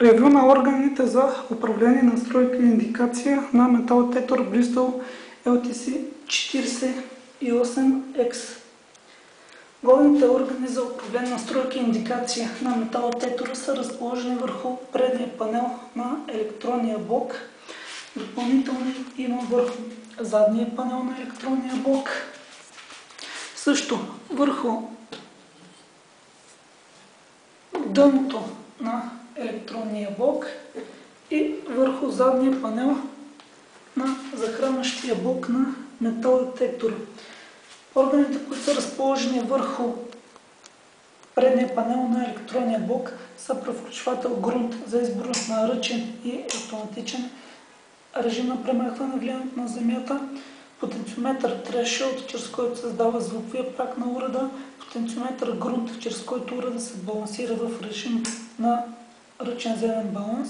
Ревю на органите за управление, настройка и индикация на металодетектор Bristol LTC48X. Главните органи за управление, настройка и индикация на металодетектора са разположени върху предния панел на електронния блок. Допълнително има върху задния панел на електронния блок. Също върху дъното на електронния блок и върху задния панел на захранващия блок на металодетектора. Органите, които са разположени върху предния панел на електронния блок, са превключвател грунт за избор на ръчен и автоматичен режим на премахване на влиянието на земята, потенциометър трешолд, чрез който създава звуковия праг на уреда, потенциометър грунт, чрез който уреда се балансира в режим на ръчен земен баланс,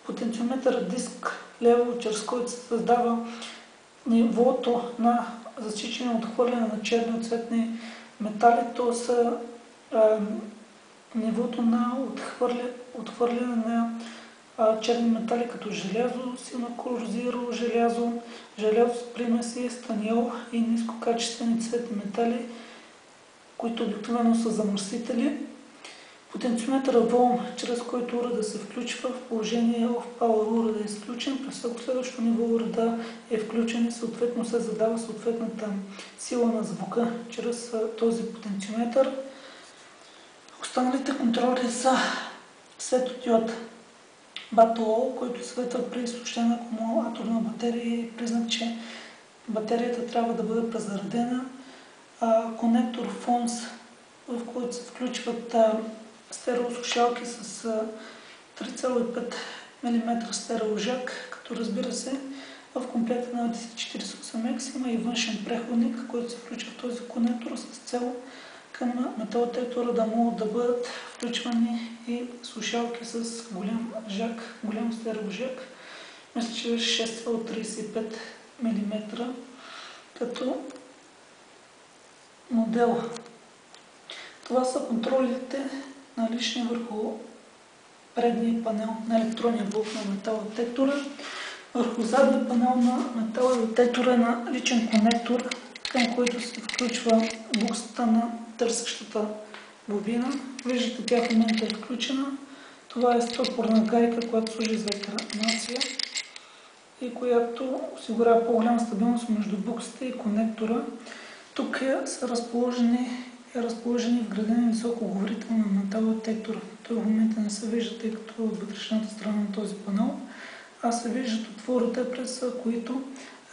потенциометър диск лево, чрез който се създава нивото на засичане и отхвърляне на черни цветни метали, т.е. нивото на отхвърляне на черни метали като желязо, силно корозирало желязо, желязо с примеси, станиол и нискокачествени цветни метали, които обикновено са замърсители. Потенциометъра волн, чрез който уреда се включва в положение Off Power, уреда е изключен, при всяко следващо ниво уреда е включен и съответно се задава съответната сила на звука чрез този потенциометър. Останалите контроли са светодиод Battle, който светва при изключена акумулаторна батерия и признак, че батерията трябва да бъде презаредена. Конектор FONS, в който се включват стереослушалки с 3,5 мм стереожак, като разбира се в комплекта на LTC48X има и външен преходник, който се включва в този конектор с цел към металодетектора да могат да бъдат включвани и слушалки с голям жак, голям стереожак. Мисля, че е 6,35 мм като модел. Това са контролите налични върху предния панел на електронния блок на металодетектора. Върху задния панел на металодетектора е наличен конектор, към който се включва буксата на търсещата бобина. Виждате, тя в момента е включена. Това е стопорна гайка, която служи за екранация и която осигурява по-голяма стабилност между буксата и конектора. Тук са разположени вградени високоговорител на металодетектора. Той в момента не се вижда, тъй като е от вътрешната страна на този панел, а се виждат отворите, през които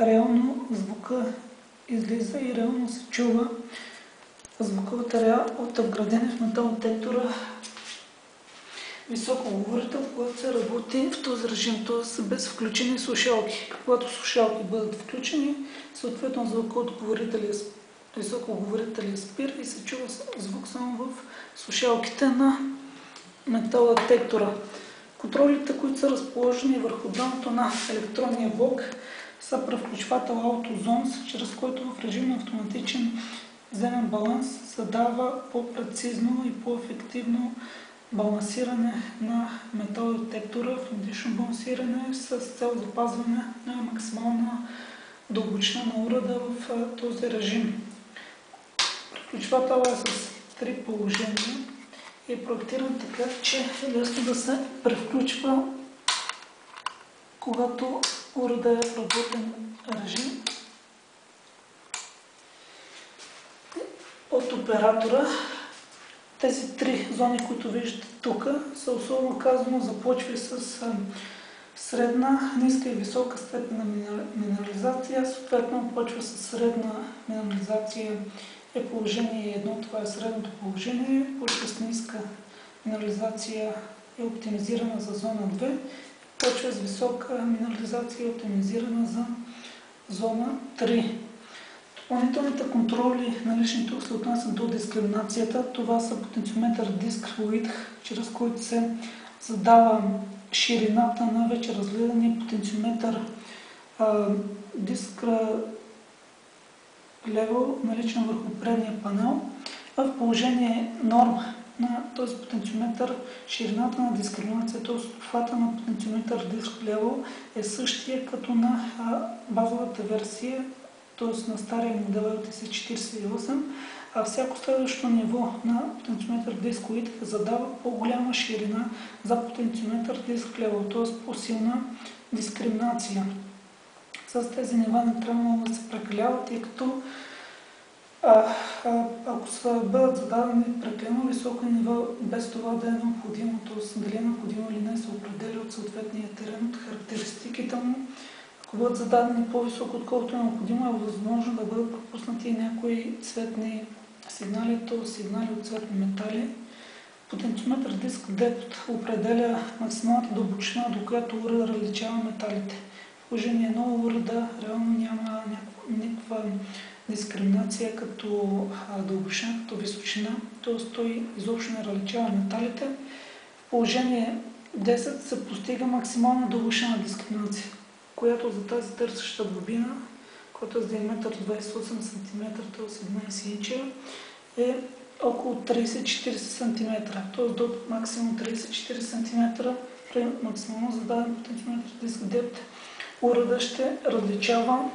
реално звука излиза и реално се чува звука от вградени в металодетектора високоговорител, когато се работи в този режим, т.е. без включени слушалки. Когато слушалки бъдат включени, съответно звука от високоговорителя спира и се чува звук само в слушалките на металодетектора. Контролите, които са разположени върху дъното на електронния блок, са превключвател AutoZones, чрез който в режим на автоматичен земен баланс се дава по-прецизно и по-ефективно балансиране на металодетектора, автоматично балансиране с цел запазване на максимална дълбочина на уреда в този режим. Превключвателът е с 3 положения и е проектиран така, че е лесно да се превключва, когато уреда е в работен режим от оператора. Тези 3 зони, които виждате тук, са особено казано започва с средна, ниска и висока степен на минерализация. Съответно почва с средна минерализация е положение 1, това е средното положение. Почва с ниска минерализация е оптимизирана за зона 2. Почва с висока минерализация е оптимизирана за зона 3. Допълнителните контроли налични тук се отнасят до дискриминацията. Това са потенциометър диск width, чрез който се задава ширината на вече разгледания потенциометър диск level, наличен върху предния панел. В положение норм на този потенциометър, ширината на дискриминация, т.е. обхвата на потенциометър диск лево е същия като на базовата версия, т.е. на стария модел LTC48, а всяко следващо ниво на потенциометър диск Width задава по-голяма ширина за потенциометър диск лево, т.е. по-силна дискриминация. С тези нива не трябва да се прекаляват, тъй като ако бъдат зададени прекалено високо ниво, без това да е необходимо, т.е. дали е необходимо или не, се определя от съответния терен, от характеристиките му. Ако бъдат зададени по-високо, отколкото е необходимо, е възможно да бъдат пропуснати някои цветни сигнали, т.е. сигнали от цветни метали. Потенциометър диск Depth определя максималната дълбочина, до която уреда различава металите. В положение 1 уреда реално няма никаква дискриминация като дълбочина, като височина, т.е. той изобщо не различава металите. В положение 10 се постига максимална дълбочина дискриминация, която за тази търсеща бобина, която е с диаметър 28 см, т.е. 17 инча, е около 30-40 см, т.е. до максимум 30-40 см при максимално зададен потенциометър диск Depth уреда ще различава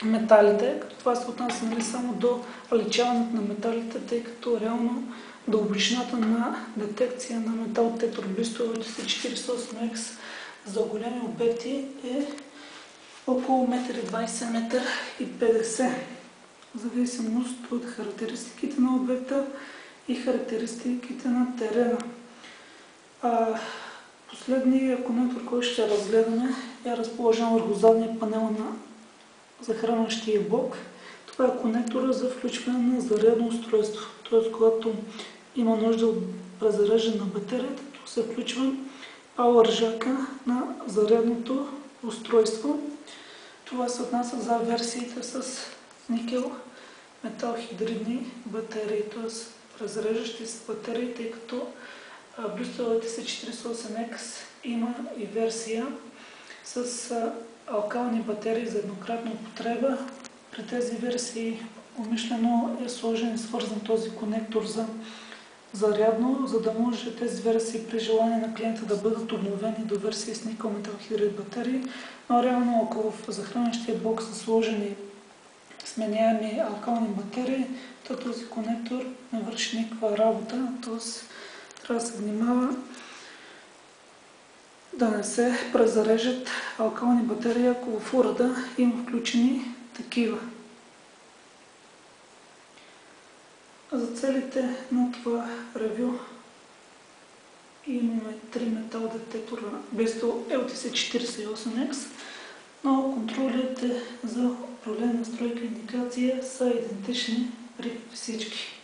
металите, като това се отнася само до различаването на металите, тъй като реално дълбочината на детекция на метал детектор блистове LTC48X за големи обекти е около 1,20 м и 50 м, в зависимост от характеристиките на обекта и характеристиките на терена. Последният конектор, който ще разгледаме, е разположен върху задния панел на захранващия блок. Това е конектора за включване на зарядно устройство. Т.е. когато има нужда от презареждане на батерията, то се включва power jack на зарядното устройство. Това се отнася за версиите с никел метал хидридни батерии, т.е. презареждащи се батерии, тъй като блистове LTC48X има и версия с алкални батерии за еднократна употреба. При тези версии умишлено е сложен и свързан този конектор за зарядно, за да може тези версии при желание на клиента да бъдат обновени до версии с никел метал хидрид батерии, но реално ако в захранващия блок са сложени сменяеми алкални батерии, то този конектор не върши никаква работа, т.е. трябва да се внимава да не се презареждат алкални батерии, ако в уреда има включени такива. За целите на това ревю имаме 3 метал детектора без LTC48X, но контролите за управление, настройка и индикация са идентични при всички.